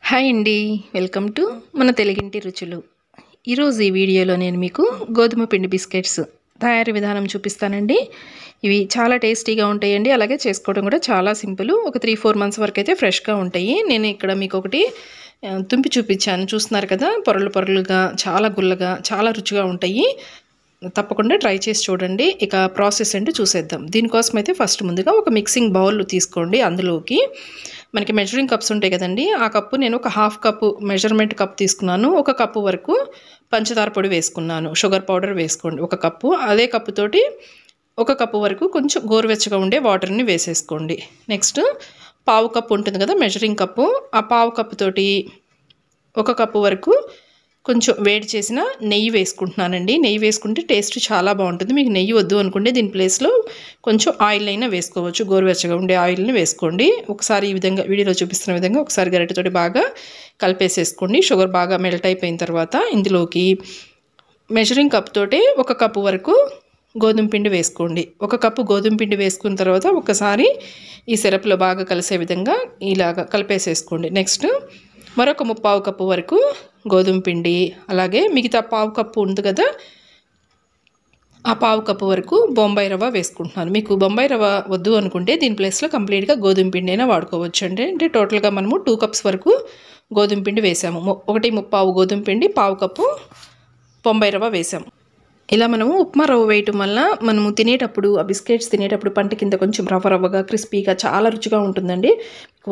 Hi అండి, welcome to మన తెలుగింటి రుచులు. ఈరోజు ఈ వీడియోలో నేను మీకు గోధుమ పిండి బిస్కెట్స్ తయారీ విధానం చూపిస్తానండి. ఇవి చాలా టేస్టీగా ఉంటాయండి, అలాగే చేసుకోవడం కూడా చాలా సింపుల్. ఒక 3-4 మంత్స్ వరకు అయితే ఫ్రెష్గా ఉంటాయి. నేను ఇక్కడ మీకు ఒకటి తుంపి చూపించాను, చూస్తున్నారు కదా. పొరలు పొరలుగా, చాలా గుల్లగా, చాలా రుచిగా ఉంటాయి. తప్పకుండా ట్రై చేసి చూడండి. ఇక ప్రాసెస్ అంటే చూసేద్దాం. దీనికోసం అయితే ఫస్ట్ ముందుగా ఒక మిక్సింగ్ బౌల్ తీసుకోండి. అందులోకి మనకి మెజరింగ్ కప్స్ ఉంటాయి కదండి, ఆ కప్పు నేను ఒక హాఫ్ కప్పు మెజర్మెంట్ కప్ తీసుకున్నాను. ఒక కప్పు వరకు పంచదార పొడి వేసుకున్నాను. షుగర్ పౌడర్ వేసుకోండి ఒక కప్పు. అదే కప్పుతోటి ఒక కప్పు వరకు కొంచెం గోరువెచ్చగా ఉండే వాటర్ని వేసేసుకోండి. నెక్స్ట్ పావు కప్పు ఉంటుంది కదా మెజరింగ్ కప్పు, ఆ పావు కప్పు తోటి ఒక కప్పు వరకు కొంచెం వేడి చేసిన నెయ్యి వేసుకుంటున్నానండి. నెయ్యి వేసుకుంటే టేస్ట్ చాలా బాగుంటుంది. మీకు నెయ్యి వద్దు అనుకుంటే దీని ప్లేస్లో కొంచెం ఆయిల్ అయినా వేసుకోవచ్చు. గోరువెచ్చగా ఉండే ఆయిల్ని వేసుకోండి. ఒకసారి ఈ విధంగా వీడియోలో చూపిస్తున్న విధంగా ఒకసారి గరిటెతోటి బాగా కలిపేసేసుకోండి. షుగర్ బాగా మెల్ట్ అయిపోయిన తర్వాత ఇందులోకి మెజరింగ్ కప్ తోటి ఒక కప్పు వరకు గోధుమ పిండి వేసుకోండి. ఒక కప్పు గోధుమ పిండి వేసుకున్న తర్వాత ఒకసారి ఈ సిరప్లో బాగా కలిసే విధంగా ఇలాగ కలిపేసేసుకోండి. నెక్స్ట్ మరొక 3/4 కప్పు వరకు గోధుమ పిండి, అలాగే మిగతా పావు కప్పు ఉంది కదా, ఆ పావు కప్పు వరకు బొంబాయి రవ్వ వేసుకుంటున్నాను. మీకు బొంబాయి రవ్వ వద్దు అనుకుంటే దీని ప్లేస్లో కంప్లీట్గా గోధుమ పిండి అయినా వాడుకోవచ్చు అండి. అంటే టోటల్గా మనము 2 కప్స్ వరకు గోధుమ పిండి వేసాము. 1/3 గోధుమ పిండి, పావు కప్పు బొంబాయి రవ్వ వేసాము. ఇలా మనము ఉప్మా రవ్వ వేయటం వల్ల మనము తినేటప్పుడు, ఆ బిస్కెట్స్ తినేటప్పుడు పంట కింద కొంచెం రవ్వ రవ్వగా క్రిస్పీగా చాలా రుచిగా ఉంటుందండి.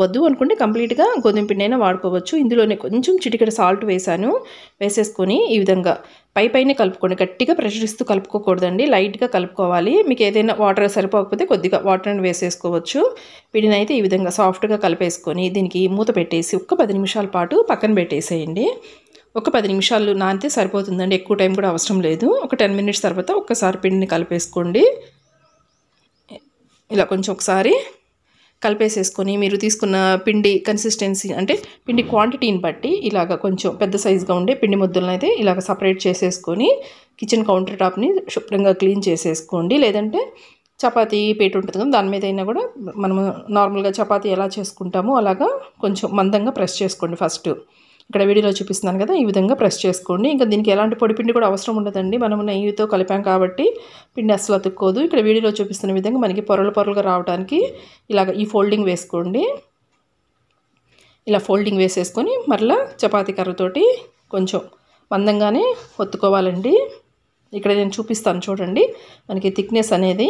వద్దు అనుకుంటే కంప్లీట్గా గోధుమ పిండి అయినా వాడుకోవచ్చు. ఇందులోనే కొంచెం చిటికెడు సాల్ట్ వేసేసుకొని ఈ విధంగా పైనే కలుపుకోండి. గట్టిగా ప్రెషర్ ఇస్తూ కలుపుకోకూడదండి, లైట్గా కలుపుకోవాలి. మీకు ఏదైనా వాటర్ సరిపోకపోతే కొద్దిగా వాటర్ని వేసేసుకోవచ్చు. వీటిని అయితే ఈ విధంగా సాఫ్ట్గా కలిపేసుకొని దీనికి మూత పెట్టేసి ఒక 10 నిమిషాల పాటు పక్కన పెట్టేసేయండి. ఒక 10 నిమిషాలు నానితే సరిపోతుందండి, ఎక్కువ టైం కూడా అవసరం లేదు. ఒక 10 మినిట్స్ తర్వాత ఒక్కసారి పిండిని కలిపేసుకోండి. ఇలా కొంచెం ఒకసారి కలిపేసేసుకొని మీరు తీసుకున్న పిండి కన్సిస్టెన్సీ అంటే పిండి క్వాంటిటీని బట్టి ఇలాగ కొంచెం పెద్ద సైజుగా ఉండే పిండి ముద్దలను అయితే ఇలాగ సపరేట్ చేసేసుకొని కిచెన్ కౌంటర్ టాప్ని శుభ్రంగా క్లీన్ చేసేసుకోండి. లేదంటే చపాతీ పీట ఉంటుంది కదా, దాని మీద అయినా కూడా మనము నార్మల్గా చపాతీ ఎలా చేసుకుంటామో అలాగా కొంచెం మందంగా ప్రెస్ చేసుకోండి. ఫస్ట్ ఇక్కడ వీడియోలో చూపిస్తున్నాను కదా, ఈ విధంగా ప్రెస్ చేసుకోండి. ఇంకా దీనికి ఎలాంటి పొడి పిండి కూడా అవసరం ఉండదండి, మనము నెయ్యితో కలిపాం కాబట్టి పిండి అస్సలు అతుక్కోదు. ఇక్కడ వీడియోలో చూపిస్తున్న విధంగా మనకి పొరలు పొరలుగా రావడానికి ఇలాగ ఈ ఫోల్డింగ్ వేసుకోండి. ఇలా ఫోల్డింగ్ వేసేసుకొని మరలా చపాతీ కర్రతోటి కొంచెం మందంగానే ఒత్తుకోవాలండి. ఇక్కడ నేను చూపిస్తాను చూడండి. మనకి థిక్నెస్ అనేది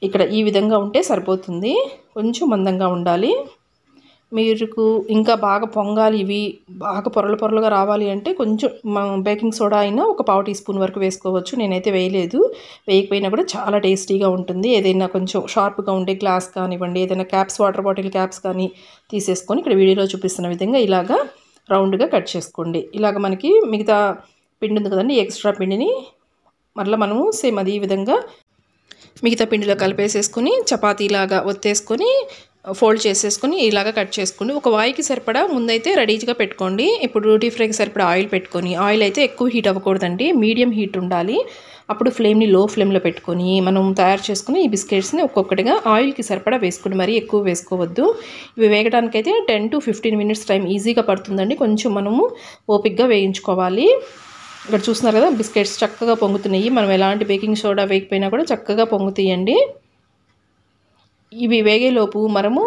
ఇక్కడ ఈ విధంగా ఉంటే సరిపోతుంది, కొంచెం మందంగా ఉండాలి. మీకు ఇంకా బాగా పొంగాలి, ఇవి బాగా పొరలు పొరలుగా రావాలి అంటే కొంచెం బేకింగ్ సోడా అయినా ఒక 1/4 టీ స్పూన్ వరకు వేసుకోవచ్చు. నేనైతే వేయలేదు. వేయకపోయినా కూడా చాలా టేస్టీగా ఉంటుంది. ఏదైనా కొంచెం షార్ప్గా ఉండే గ్లాస్ కానివ్వండి, ఏదైనా క్యాప్స్, వాటర్ బాటిల్ క్యాప్స్ కానీ తీసేసుకొని ఇక్కడ వీడియోలో చూపిస్తున్న విధంగా ఇలాగా రౌండ్గా కట్ చేసుకోండి. ఇలాగ మనకి మిగతా పిండి ఉంది కదండి, ఎక్స్ట్రా పిండిని మరలా మనము సేమ్ అదే విధంగా మిగతా పిండిలో కలిపేసేసుకొని చపాతీలాగా ఒత్తేసుకొని ఫోల్డ్ చేసేసుకొని ఇలాగ కట్ చేసుకోండి. ఒక వాయికి సరిపడా ముందైతే రెడీగా పెట్టుకోండి. ఇప్పుడు డీప్ ఫ్రైకి సరిపడా ఆయిల్ పెట్టుకొని, ఆయిల్ అయితే ఎక్కువ హీట్ అవ్వకూడదండి, మీడియం హీట్ ఉండాలి. అప్పుడు ఫ్లేమ్ని లో ఫ్లేమ్లో పెట్టుకొని మనం తయారు చేసుకుని ఈ బిస్కెట్స్ని ఒక్కొక్కటిగా ఆయిల్కి సరిపడా వేసుకోండి, మరీ ఎక్కువ వేసుకోవద్దు. ఇవి వేగడానికైతే 10 to 15 మినిట్స్ టైం ఈజీగా పడుతుందండి. కొంచెం మనము ఓపిక్గా వేయించుకోవాలి. ఇక్కడ చూస్తున్నారు కదా, బిస్కెట్స్ చక్కగా పొంగుతున్నాయి. మనం ఎలాంటి బేకింగ్ సోడా వేయకపోయినా కూడా చక్కగా పొంగుతాయండి. ఇవి వేగేలోపు మనము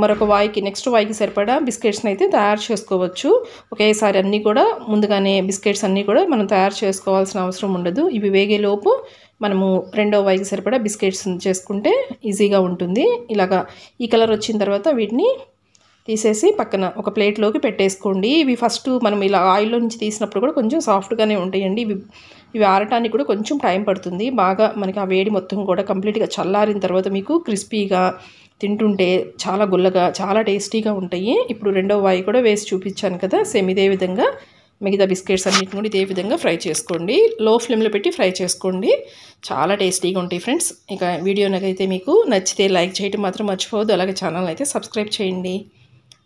మరొక నెక్స్ట్ వాయికి సరిపడా బిస్కెట్స్ని అయితే తయారు చేసుకోవచ్చు. ఒకేసారి అన్నీ కూడా ముందుగానే బిస్కెట్స్ అన్నీ కూడా మనం తయారు చేసుకోవాల్సిన అవసరం ఉండదు. ఇవి వేగేలోపు మనము రెండో వాయికి సరిపడా బిస్కెట్స్ చేసుకుంటే ఈజీగా ఉంటుంది. ఇలాగా ఈ కలర్ వచ్చిన తర్వాత వీటిని తీసేసి పక్కన ఒక ప్లేట్లోకి పెట్టేసుకోండి. ఇవి ఫస్ట్ మనం ఇలా ఆయిల్లో నుంచి తీసినప్పుడు కూడా కొంచెం సాఫ్ట్గానే ఉంటాయండి. ఇవి ఆరటానికి కూడా కొంచెం టైం పడుతుంది. బాగా మనకి ఆ వేడి మొత్తం కూడా కంప్లీట్గా చల్లారిన తర్వాత మీకు క్రిస్పీగా తింటుంటే చాలా గుల్లగా చాలా టేస్టీగా ఉంటాయి. ఇప్పుడు రెండో వాయి కూడా వేసి చూపించాను కదా, సేమ్ ఇదే విధంగా మిగతా బిస్కెట్స్ అన్నిటిని కూడా ఇదే విధంగా ఫ్రై చేసుకోండి. లో ఫ్లేమ్లో పెట్టి ఫ్రై చేసుకోండి, చాలా టేస్టీగా ఉంటాయి ఫ్రెండ్స్. ఇక వీడియో నాకైతే మీకు నచ్చితే లైక్ చేయడం మాత్రం మర్చిపోవద్దు, అలాగే ఛానల్ అయితే సబ్స్క్రైబ్ చేయండి.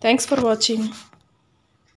Thanks for watching.